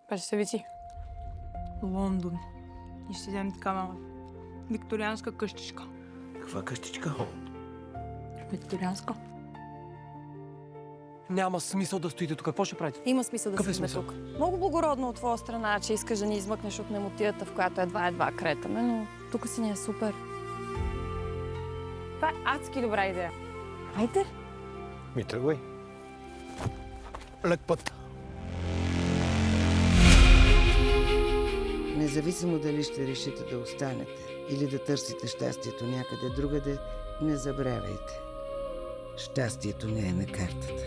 Представи си. Лондон. И ще вземем такава викторианска къщичка. Каква къщичка? Викторианска. Няма смисъл да стоите тук. Какво ще правите? Има смисъл да Какъв е си сме смисъл? тук. Много благородно от твоя страна, че искаш да ни измъкнеш от немотията, в която едва кретаме, но тук си ни е супер. Това е адски добра идея. Хайде. Ми тръгвай. Лек път. Независимо дали ще решите да останете или да търсите щастието някъде другаде, не забравяйте. Щастието не е на картата.